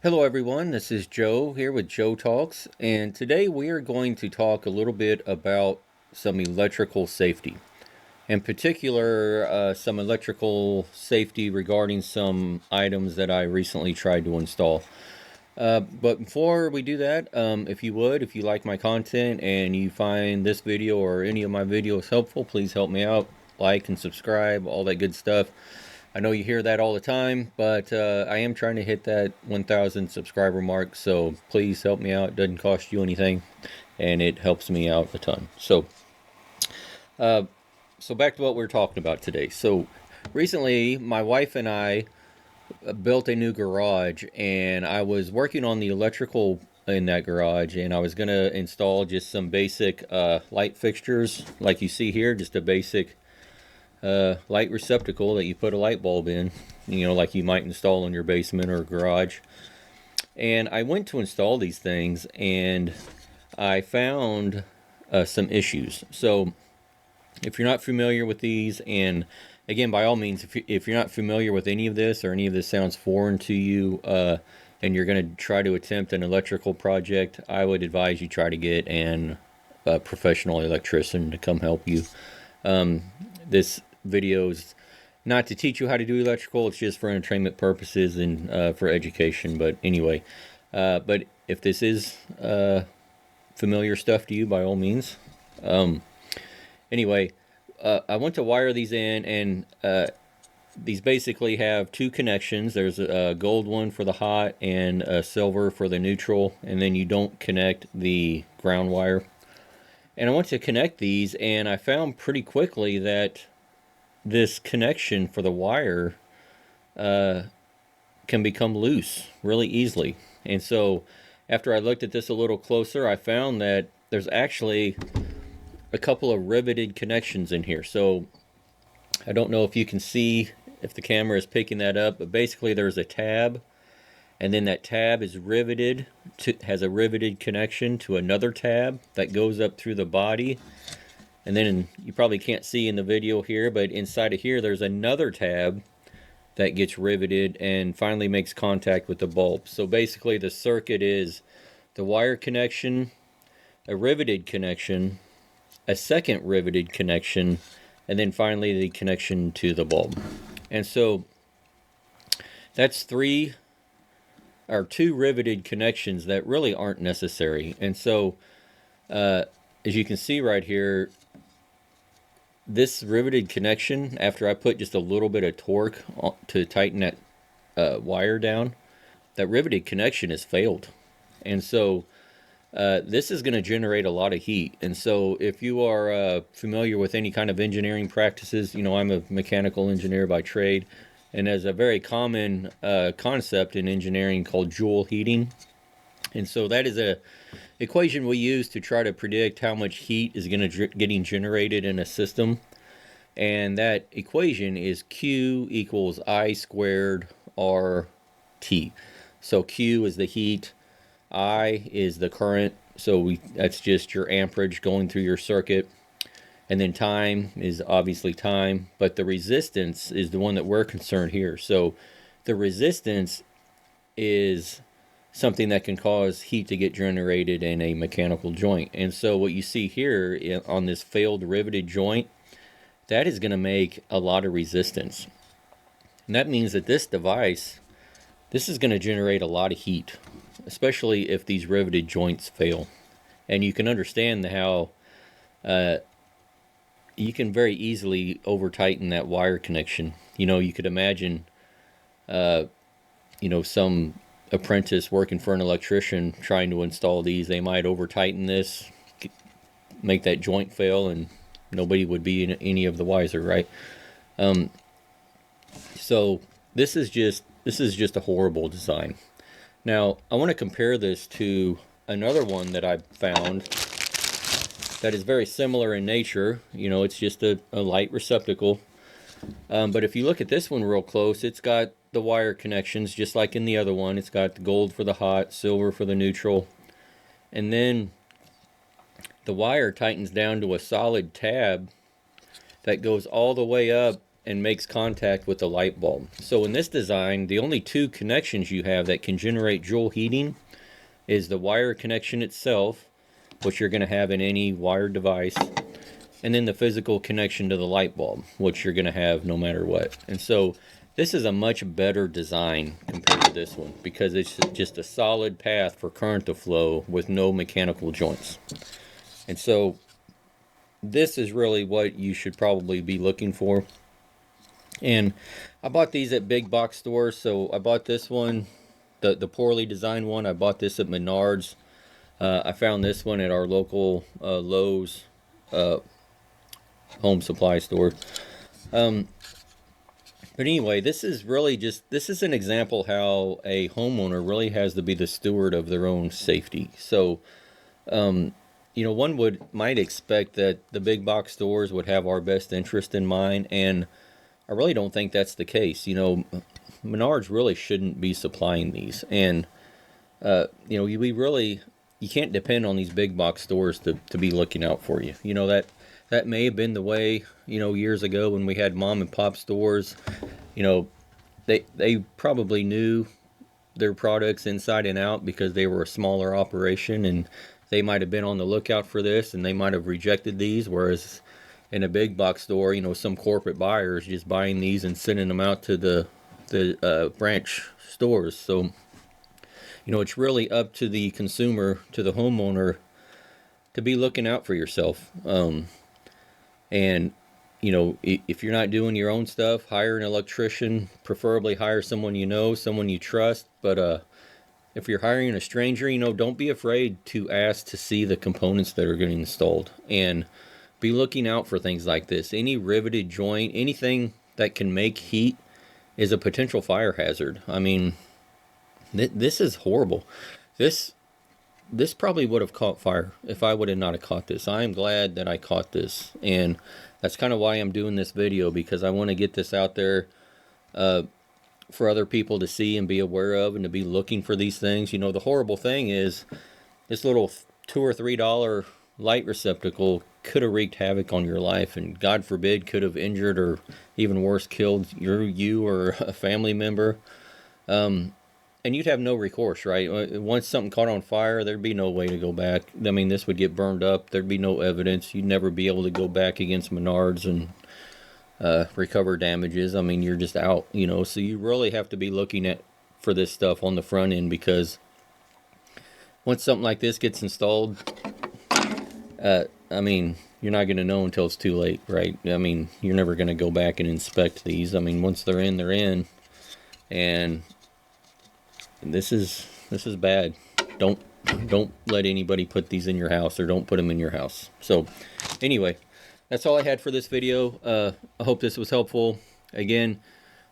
Hello everyone, this is Joe here with Joe Talks, and today we are going to talk a little bit about some electrical safety. In particular, some electrical safety regarding some items that I recently tried to install. But before we do that, if you like my content and you find this video or any of my videos helpful, please help me out. Like and subscribe, all that good stuff. I know you hear that all the time, but I am trying to hit that 1,000 subscriber mark, so please help me out. It doesn't cost you anything, and it helps me out a ton. Uh, so back to what we're talking about today. So recently, my wife and I built a new garage, and I was working on the electrical in that garage, and I was going to install just some basic light fixtures like you see here, just a basic light receptacle that you put a light bulb in, like you might install in your basement or garage. And I went to install these things and I found some issues. So if you're not familiar with these, and again, by all means, if you're not familiar with any of this or any of this sounds foreign to you, and you're going to try to attempt an electrical project, I would advise you try to get a professional electrician to come help you. This video is not to teach you how to do electrical, it's just for entertainment purposes and for education. But anyway, but if this is familiar stuff to you, by all means. Anyway, I want to wire these in, and these basically have two connections. There's a gold one for the hot and a silver for the neutral, and then you don't connect the ground wire. And I went to connect these, and I found pretty quickly that this connection for the wire can become loose really easily. And so after I looked at this a little closer, I found that there's actually a couple of riveted connections in here. So I don't know if you can see, if the camera is picking that up, but basically there's a tab, and then that tab is riveted has a riveted connection to another tab that goes up through the body. And then you probably can't see in the video here, but inside of here there's another tab that gets riveted and finally makes contact with the bulb. So basically the circuit is the wire connection, a riveted connection, a second riveted connection, and then finally the connection to the bulb. And so that's two riveted connections that really aren't necessary. And so as you can see right here, this riveted connection, after I put just a little bit of torque to tighten that wire down, that riveted connection has failed. And so this is going to generate a lot of heat. And so if you are familiar with any kind of engineering practices, I'm a mechanical engineer by trade, and there's a very common concept in engineering called Joule heating. And so that is a equation we use to try to predict how much heat is getting generated in a system. And that equation is Q equals I squared RT. So Q is the heat, I is the current, so that's just your amperage going through your circuit. And then time is obviously time, but the resistance is the one that we're concerned here. So the resistance is something that can cause heat to get generated in a mechanical joint. And so what you see here on this failed riveted joint, that is going to make a lot of resistance. And that means that this device, this is going to generate a lot of heat, especially if these riveted joints fail. And you can understand how you can very easily over tighten that wire connection. You could imagine some apprentice working for an electrician trying to install these. They might over tighten this, make that joint fail, and nobody would be any of the wiser, right? So this is just a horrible design. Now I want to compare this to another one that I found that is very similar in nature. It's just a light receptacle. But if you look at this one real close, it's got the wire connections just like in the other one. It's got the gold for the hot, silver for the neutral, and then the wire tightens down to a solid tab that goes all the way up and makes contact with the light bulb. So in this design, the only two connections you have that can generate joule heating is the wire connection itself, which you're going to have in any wired device, and then the physical connection to the light bulb, which you're going to have no matter what. And so this is a much better design compared to this one, because it's just a solid path for current to flow with no mechanical joints. And so this is really what you should probably be looking for. And I bought these at big box stores. So I bought this one, the poorly designed one. I bought this at Menards. I found this one at our local Lowe's home supply store. But anyway, this is an example how a homeowner really has to be the steward of their own safety. So, one might expect that the big box stores would have our best interest in mind, and I really don't think that's the case. Menards really shouldn't be supplying these, and you can't depend on these big box stores to be looking out for you. That may have been the way, years ago when we had mom and pop stores. They probably knew their products inside and out because they were a smaller operation, and they might have been on the lookout for this, and they might have rejected these. Whereas in a big box store, some corporate buyers just buying these and sending them out to the branch stores. So, it's really up to the consumer, to the homeowner, to be looking out for yourself. And, if you're not doing your own stuff, hire an electrician, preferably hire someone someone you trust. But if you're hiring a stranger, don't be afraid to ask to see the components that are getting installed. And be looking out for things like this. Any riveted joint, anything that can make heat is a potential fire hazard. I mean, this is horrible. This probably would have caught fire if I would have not have caught this. I am glad that I caught this, and that's kind of why I'm doing this video, because I want to get this out there for other people to see and be aware of, and to be looking for these things. The horrible thing is this little $2 or $3 light receptacle could have wreaked havoc on your life, and God forbid could have injured, or even worse, killed you or a family member. And you'd have no recourse, right? Once something caught on fire, there'd be no way to go back. I mean, this would get burned up. There'd be no evidence. You'd never be able to go back against Menards and recover damages. I mean, you're just out, So you really have to be looking for this stuff on the front end, because once something like this gets installed, I mean, you're not going to know until it's too late, right? I mean, you're never going to go back and inspect these. I mean, once they're in, they're in. And this is bad. Don't let anybody put these in your house, or don't put them in your house. So anyway, that's all I had for this video. I hope this was helpful. Again,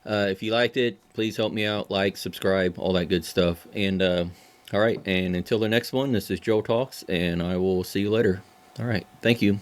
if you liked it, please help me out, like, subscribe, all that good stuff. And all right, and until the next one, this is Joe Talks, and I will see you later. All right, thank you.